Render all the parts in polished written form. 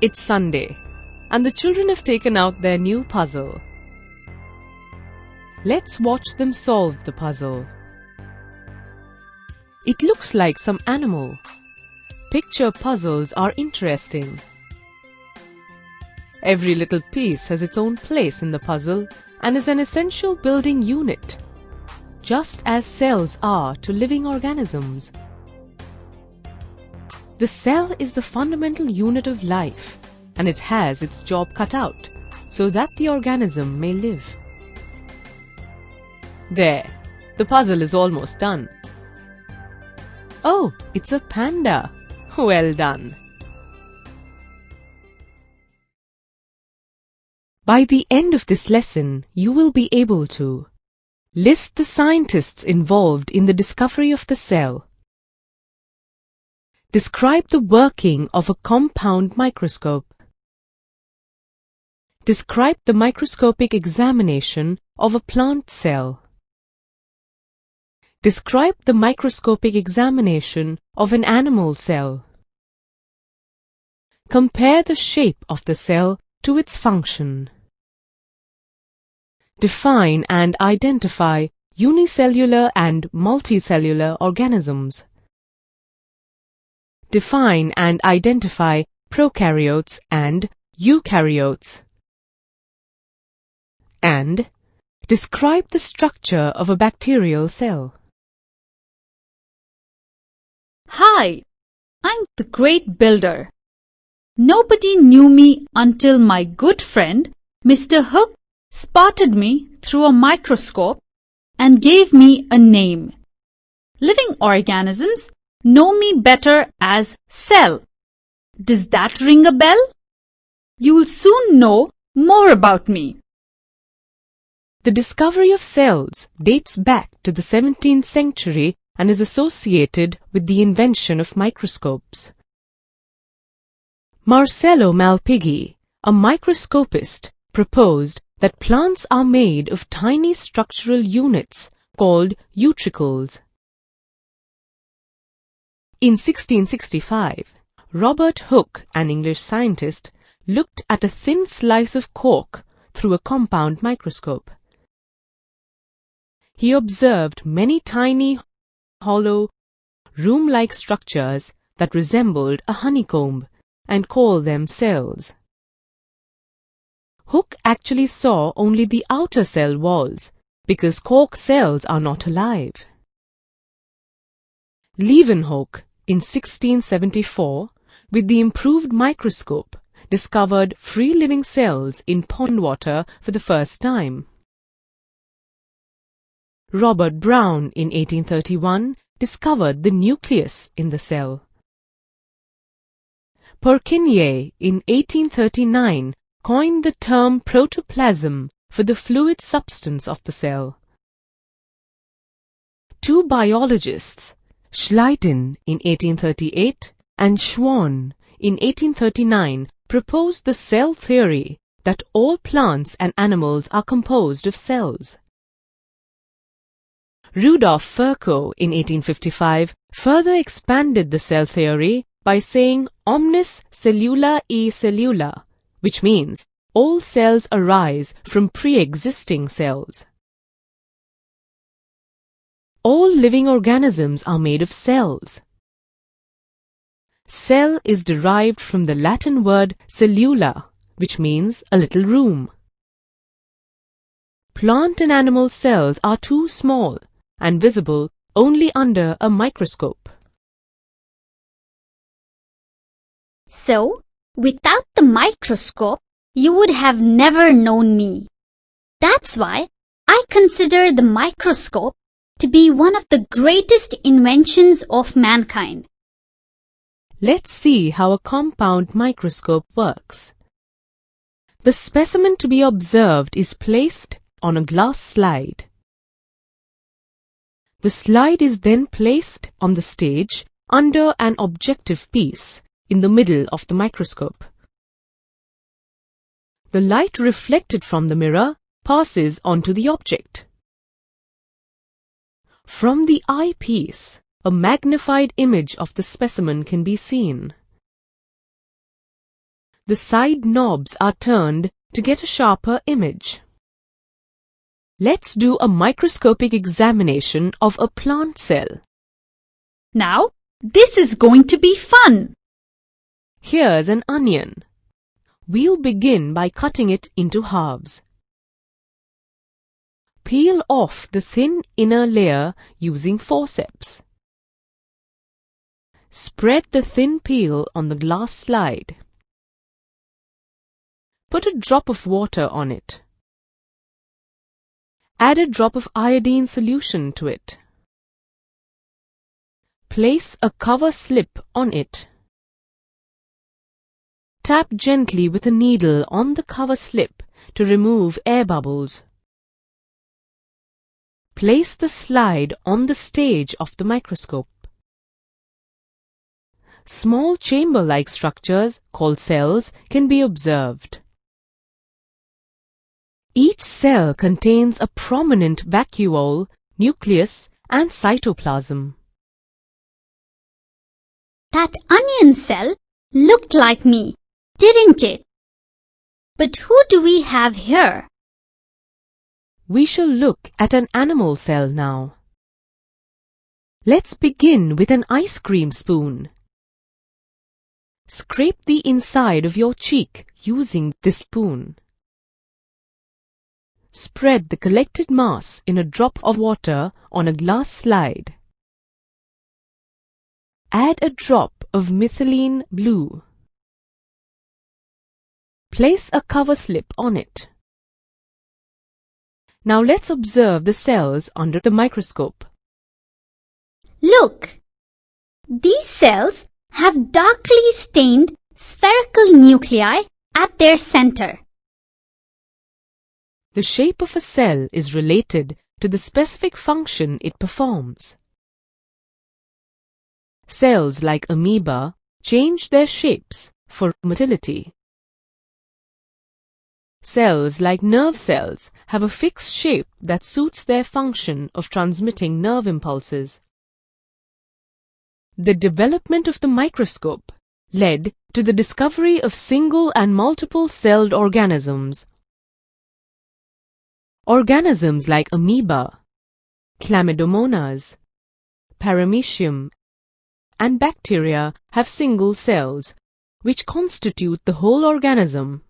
It's Sunday, and the children have taken out their new puzzle. Let's watch them solve the puzzle. It looks like some animal. Picture puzzles are interesting. Every little piece has its own place in the puzzle and is an essential building unit, just as cells are to living organisms. The cell is the fundamental unit of life, and it has its job cut out so that the organism may live. There, the puzzle is almost done. Oh, it's a panda. Well done. By the end of this lesson, you will be able to list the scientists involved in the discovery of the cell, describe the working of a compound microscope, describe the microscopic examination of a plant cell, describe the microscopic examination of an animal cell, compare the shape of the cell to its function, define and identify unicellular and multicellular organisms, define and identify prokaryotes and eukaryotes, and describe the structure of a bacterial cell. Hi, I'm the great builder. Nobody knew me until my good friend, Mr. Hook, spotted me through a microscope and gave me a name. Living organisms know me better as cell. Does that ring a bell? You'll soon know more about me. The discovery of cells dates back to the 17th century and is associated with the invention of microscopes. Marcello Malpighi, a microscopist, proposed that plants are made of tiny structural units called utricles. In 1665, Robert Hooke, an English scientist, looked at a thin slice of cork through a compound microscope. He observed many tiny, hollow, room-like structures that resembled a honeycomb and called them cells. Hooke actually saw only the outer cell walls because cork cells are not alive. Leeuwenhoek, in 1674, with the improved microscope, discovered free-living cells in pond water for the first time. Robert Brown, in 1831, discovered the nucleus in the cell. Purkinje, in 1839, coined the term protoplasm for the fluid substance of the cell. Two biologists, Schleiden in 1838 and Schwann in 1839, proposed the cell theory that all plants and animals are composed of cells. Rudolf Virchow in 1855 further expanded the cell theory by saying omnis cellula e cellula, which means all cells arise from pre-existing cells. All living organisms are made of cells. Cell is derived from the Latin word cellula, which means a little room. Plant and animal cells are too small and visible only under a microscope. So, without the microscope, you would have never known me. That's why I consider the microscope to be one of the greatest inventions of mankind. Let's see how a compound microscope works. The specimen to be observed is placed on a glass slide. The slide is then placed on the stage under an objective piece in the middle of the microscope. The light reflected from the mirror passes onto the object. From the eyepiece, a magnified image of the specimen can be seen. the side knobs are turned to get a sharper image. Let's do a microscopic examination of a plant cell. Now, this is going to be fun. Here's an onion. We'll begin by cutting it into halves. Peel off the thin inner layer using forceps. Spread the thin peel on the glass slide. Put a drop of water on it. Add a drop of iodine solution to it. Place a cover slip on it. Tap gently with a needle on the cover slip to remove air bubbles. Place the slide on the stage of the microscope. Small chamber-like structures called cells can be observed. Each cell contains a prominent vacuole, nucleus, and cytoplasm. That onion cell looked like me, didn't it? But who do we have here? We shall look at an animal cell now. Let's begin with an ice cream spoon. Scrape the inside of your cheek using this spoon. Spread the collected mass in a drop of water on a glass slide. Add a drop of methylene blue. Place a cover slip on it. Now let's observe the cells under the microscope. Look! These cells have darkly stained spherical nuclei at their center. The shape of a cell is related to the specific function it performs. Cells like amoeba change their shapes for motility. Cells like nerve cells have a fixed shape that suits their function of transmitting nerve impulses. The development of the microscope led to the discovery of single and multiple-celled organisms. Organisms like amoeba, chlamydomonas, paramecium, and bacteria have single cells, which constitute the whole organism.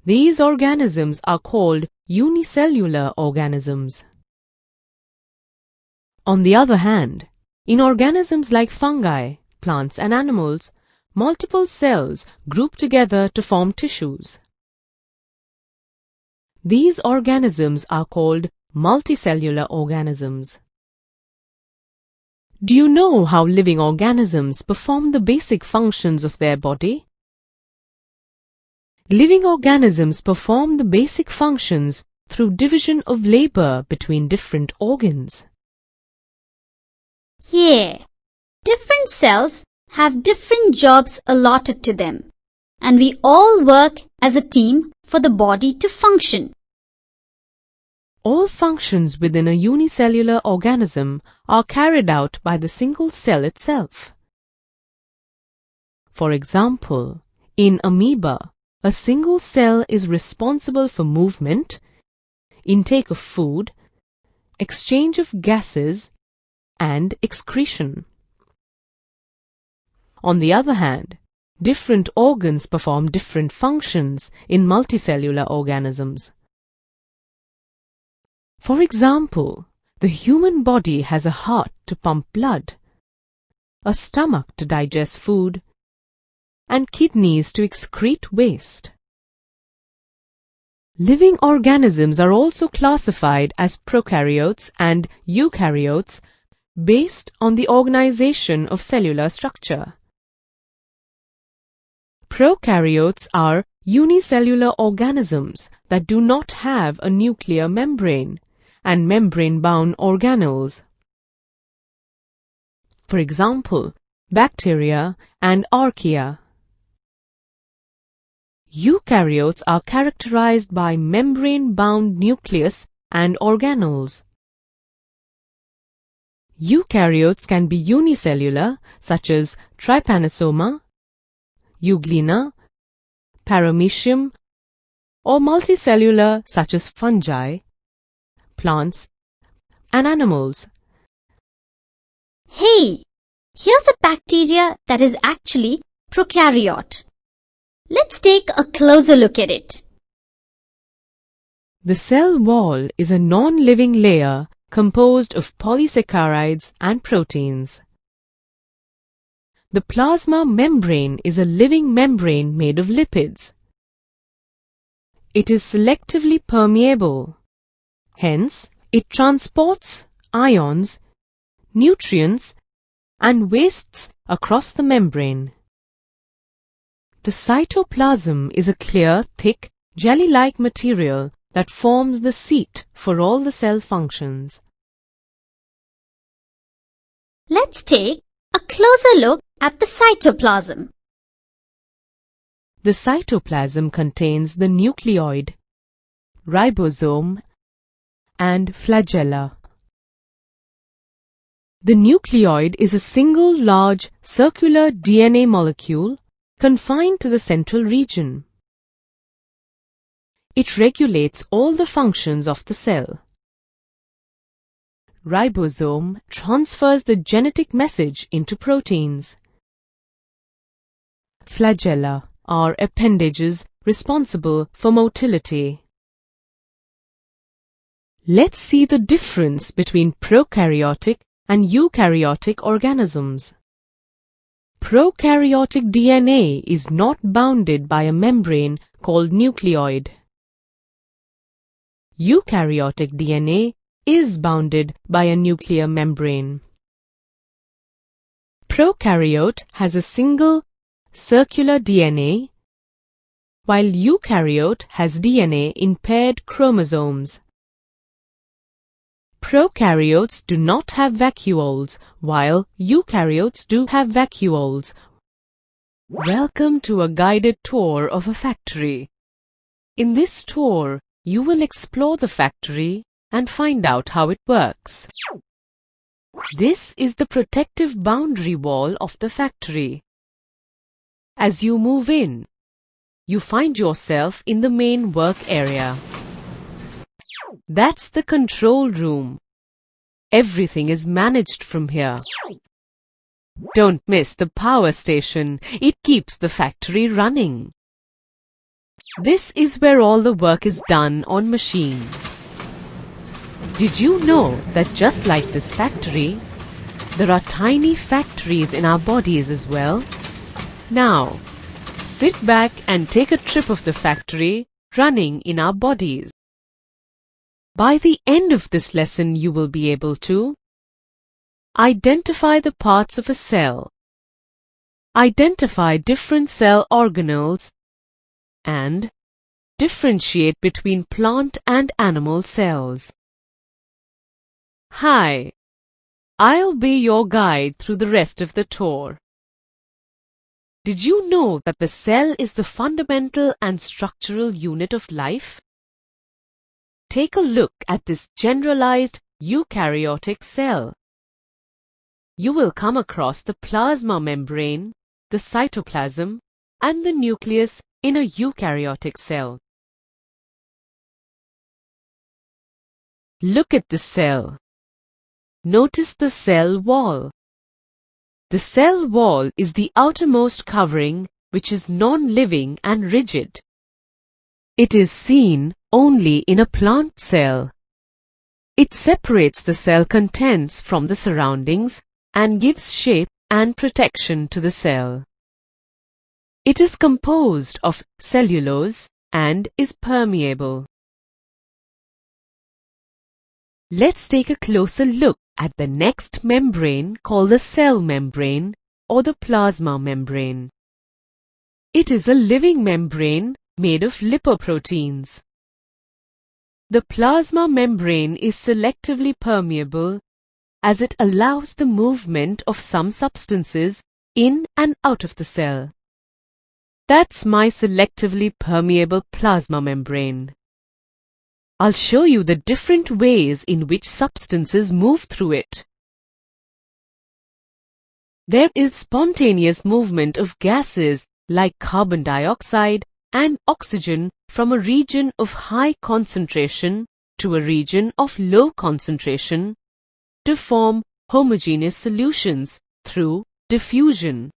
These organisms are called unicellular organisms. On the other hand, in organisms like fungi, plants and animals, multiple cells group together to form tissues. These organisms are called multicellular organisms. Do you know how living organisms perform the basic functions of their body? Living organisms perform the basic functions through division of labor between different organs. Yeah, different cells have different jobs allotted to them, and we all work as a team for the body to function. All functions within a unicellular organism are carried out by the single cell itself. For example, in amoeba, a single cell is responsible for movement, intake of food, exchange of gases, and excretion. On the other hand, different organs perform different functions in multicellular organisms. For example, the human body has a heart to pump blood, a stomach to digest food, and kidneys to excrete waste. Living organisms are also classified as prokaryotes and eukaryotes based on the organization of cellular structure. Prokaryotes are unicellular organisms that do not have a nuclear membrane and membrane-bound organelles. For example, bacteria and archaea. Eukaryotes are characterized by membrane-bound nucleus and organelles. Eukaryotes can be unicellular, such as trypanosoma, euglena, paramecium, or multicellular such as fungi, plants, and animals. Hey, here's a bacteria that is actually prokaryote. Let's take a closer look at it. The cell wall is a non-living layer composed of polysaccharides and proteins. The plasma membrane is a living membrane made of lipids. It is selectively permeable. Hence, it transports ions, nutrients, and wastes across the membrane. The cytoplasm is a clear, thick, jelly-like material that forms the seat for all the cell functions. Let's take a closer look at the cytoplasm. The cytoplasm contains the nucleoid, ribosome, and flagella. The nucleoid is a single large circular DNA molecule confined to the central region. It regulates all the functions of the cell. Ribosome transfers the genetic message into proteins. Flagella are appendages responsible for motility. Let's see the difference between prokaryotic and eukaryotic organisms. Prokaryotic DNA is not bounded by a membrane called nucleoid. Eukaryotic DNA is bounded by a nuclear membrane. Prokaryote has a single circular DNA, while eukaryote has DNA in paired chromosomes. Prokaryotes do not have vacuoles, while eukaryotes do have vacuoles. Welcome to a guided tour of a factory. In this tour, you will explore the factory and find out how it works. This is the protective boundary wall of the factory. As you move in, you find yourself in the main work area. That's the control room. Everything is managed from here. Don't miss the power station. It keeps the factory running. This is where all the work is done on machines. Did you know that just like this factory, there are tiny factories in our bodies as well? Now, sit back and take a trip of the factory running in our bodies. By the end of this lesson, you will be able to identify the parts of a cell, identify different cell organelles, and differentiate between plant and animal cells. Hi, I'll be your guide through the rest of the tour. Did you know that the cell is the fundamental and structural unit of life? Take a look at this generalized eukaryotic cell. You will come across the plasma membrane, the cytoplasm, and the nucleus in a eukaryotic cell. Look at the cell. Notice the cell wall. The cell wall is the outermost covering which is non-living and rigid. It is seen only in a plant cell. It separates the cell contents from the surroundings and gives shape and protection to the cell. It is composed of cellulose and is permeable. Let's take a closer look at the next membrane called the cell membrane or the plasma membrane. It is a living membrane made of lipoproteins. The plasma membrane is selectively permeable as it allows the movement of some substances in and out of the cell. That's my selectively permeable plasma membrane. I'll show you the different ways in which substances move through it. There is spontaneous movement of gases like carbon dioxide and oxygen, from a region of high concentration to a region of low concentration to form homogeneous solutions through diffusion.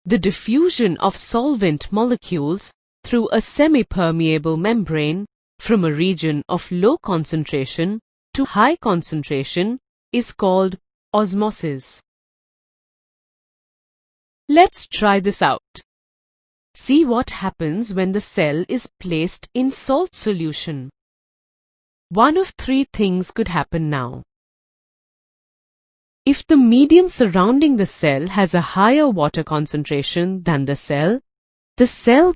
The diffusion of solvent molecules through a semi-permeable membrane from a region of low concentration to high concentration is called osmosis. Let's try this out. See what happens when the cell is placed in salt solution. One of three things could happen now. If the medium surrounding the cell has a higher water concentration than the cell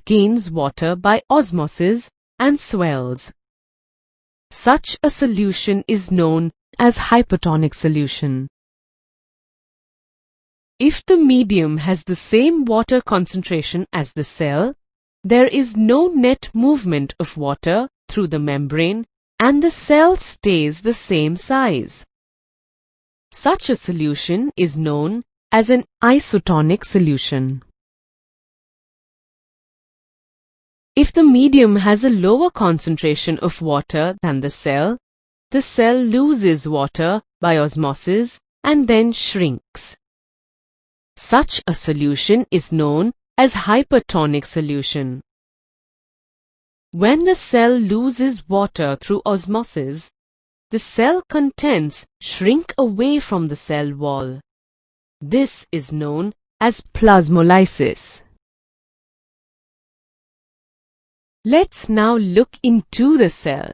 gains water by osmosis and swells. Such a solution is known as hypertonic solution. If the medium has the same water concentration as the cell, there is no net movement of water through the membrane and the cell stays the same size. Such a solution is known as an isotonic solution. If the medium has a lower concentration of water than the cell loses water by osmosis and then shrinks. Such a solution is known as hypertonic solution. When the cell loses water through osmosis, the cell contents shrink away from the cell wall. This is known as plasmolysis. Let's now look into the cell.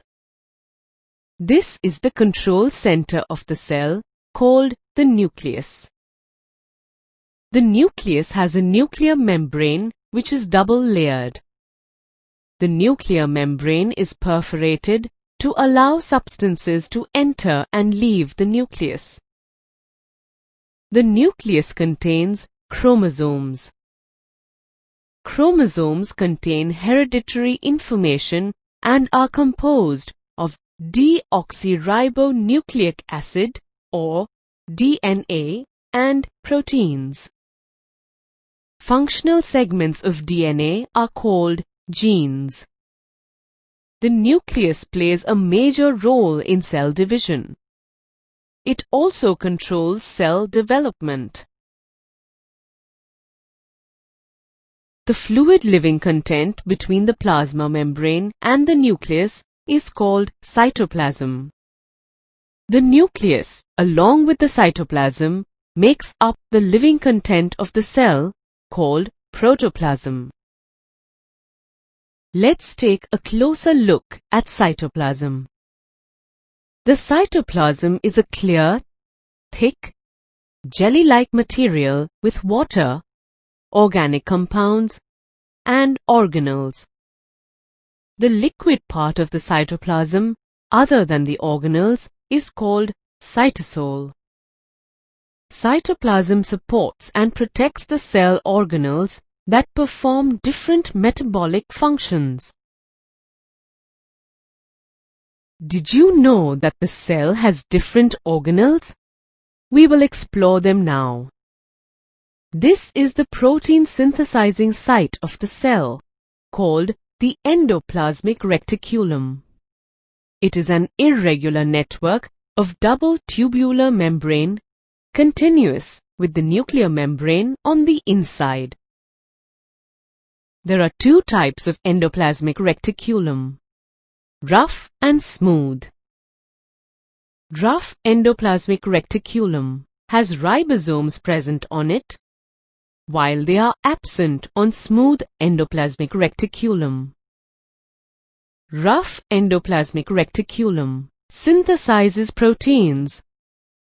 This is the control center of the cell, called the nucleus. The nucleus has a nuclear membrane which is double-layered. The nuclear membrane is perforated to allow substances to enter and leave the nucleus. The nucleus contains chromosomes. Chromosomes contain hereditary information and are composed of deoxyribonucleic acid or DNA and proteins. Functional segments of DNA are called genes. The nucleus plays a major role in cell division. It also controls cell development. The fluid living content between the plasma membrane and the nucleus is called cytoplasm. The nucleus, along with the cytoplasm, makes up the living content of the cell, called protoplasm. Let's take a closer look at cytoplasm. The cytoplasm is a clear, thick, jelly-like material with water, organic compounds, and organelles. The liquid part of the cytoplasm, other than the organelles, is called cytosol. Cytoplasm supports and protects the cell organelles that perform different metabolic functions. Did you know that the cell has different organelles? We will explore them now. This is the protein synthesizing site of the cell, called the endoplasmic reticulum. It is an irregular network of double tubular membrane, continuous with the nuclear membrane on the inside. There are two types of endoplasmic reticulum: rough and smooth. Rough endoplasmic reticulum has ribosomes present on it, while they are absent on smooth endoplasmic reticulum. Rough endoplasmic reticulum synthesizes proteins,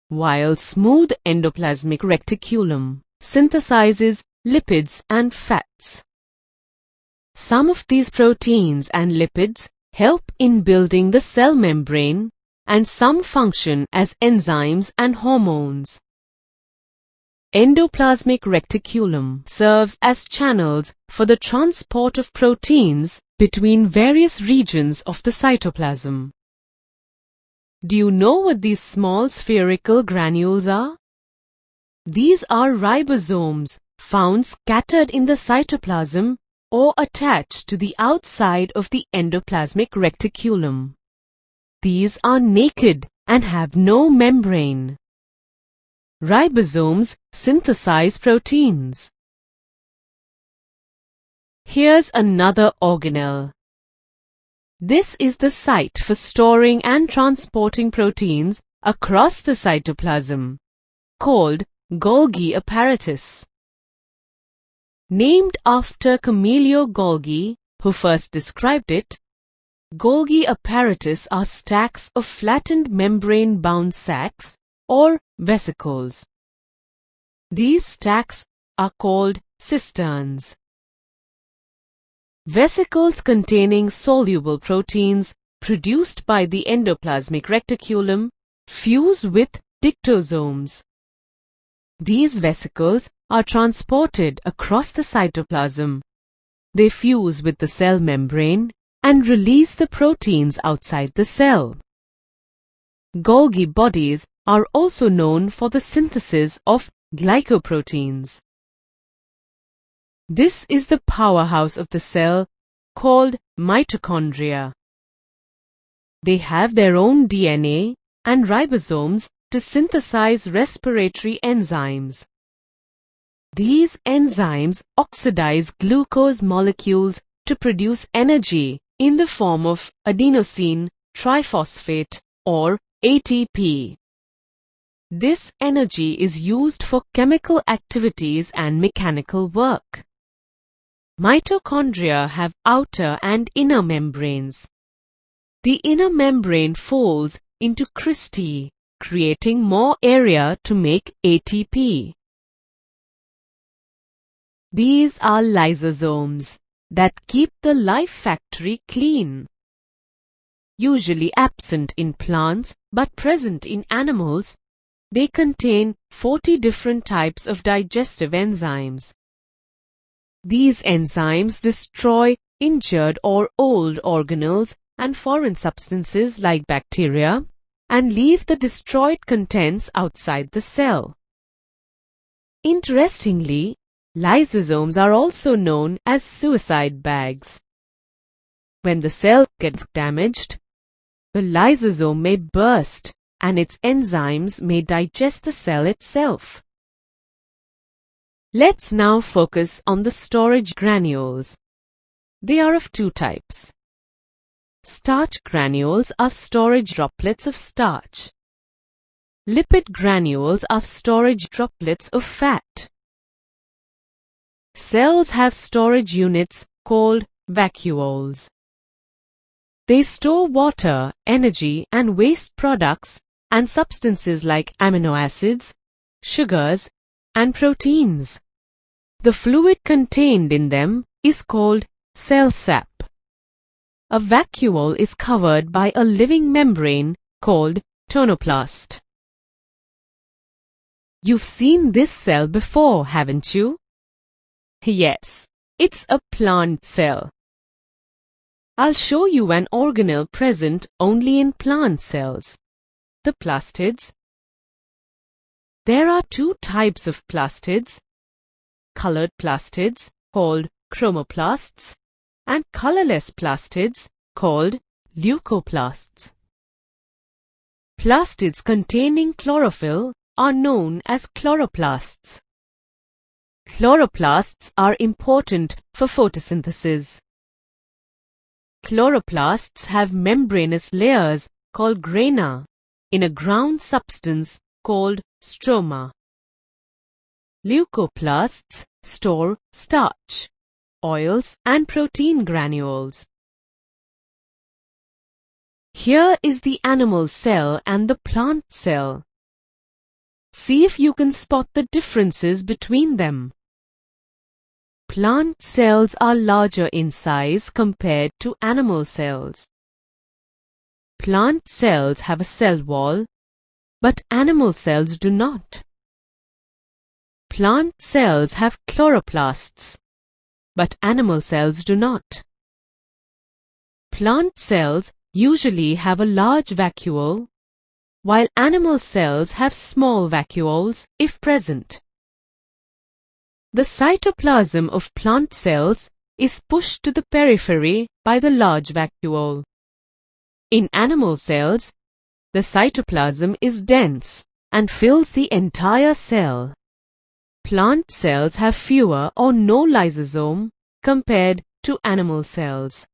while smooth endoplasmic reticulum synthesizes lipids and fats. Some of these proteins and lipids help in building the cell membrane, and some function as enzymes and hormones. Endoplasmic reticulum serves as channels for the transport of proteins between various regions of the cytoplasm. Do you know what these small spherical granules are? These are ribosomes found scattered in the cytoplasm or attached to the outside of the endoplasmic reticulum. These are naked and have no membrane. Ribosomes synthesize proteins. Here's another organelle. This is the site for storing and transporting proteins across the cytoplasm, called Golgi apparatus. Named after Camillo Golgi, who first described it, Golgi apparatus are stacks of flattened membrane-bound sacs or vesicles. These stacks are called cisterns. Vesicles containing soluble proteins produced by the endoplasmic reticulum fuse with dictosomes. These vesicles are transported across the cytoplasm. They fuse with the cell membrane and release the proteins outside the cell. Golgi bodies are also known for the synthesis of glycoproteins. This is the powerhouse of the cell called mitochondria. They have their own DNA and ribosomes to synthesize respiratory enzymes. These enzymes oxidize glucose molecules to produce energy in the form of adenosine triphosphate or ATP. This energy is used for chemical activities and mechanical work. Mitochondria have outer and inner membranes. The inner membrane folds into cristae, creating more area to make ATP. These are lysosomes that keep the life factory clean. Usually absent in plants but present in animals, they contain 40 different types of digestive enzymes. These enzymes destroy injured or old organelles and foreign substances like bacteria and leave the destroyed contents outside the cell. Interestingly, lysosomes are also known as suicide bags. When the cell gets damaged, the lysosome may burst and its enzymes may digest the cell itself. Let's now focus on the storage granules. They are of two types. Starch granules are storage droplets of starch. Lipid granules are storage droplets of fat. Cells have storage units called vacuoles. They store water, energy, and waste products and substances like amino acids, sugars, and proteins. The fluid contained in them is called cell sap. A vacuole is covered by a living membrane called tonoplast. You've seen this cell before, haven't you? Yes, it's a plant cell. I'll show you an organelle present only in plant cells, the plastids. There are two types of plastids, colored plastids called chromoplasts and colorless plastids called leucoplasts. Plastids containing chlorophyll are known as chloroplasts. Chloroplasts are important for photosynthesis. Chloroplasts have membranous layers called grana in a ground substance called stroma. Leucoplasts store starch, oils, and protein granules. Here is the animal cell and the plant cell. See if you can spot the differences between them. Plant cells are larger in size compared to animal cells. Plant cells have a cell wall, but animal cells do not. Plant cells have chloroplasts, but animal cells do not. Plant cells usually have a large vacuole, while animal cells have small vacuoles if present. The cytoplasm of plant cells is pushed to the periphery by the large vacuole. In animal cells, the cytoplasm is dense and fills the entire cell. Plant cells have fewer or no lysosome compared to animal cells.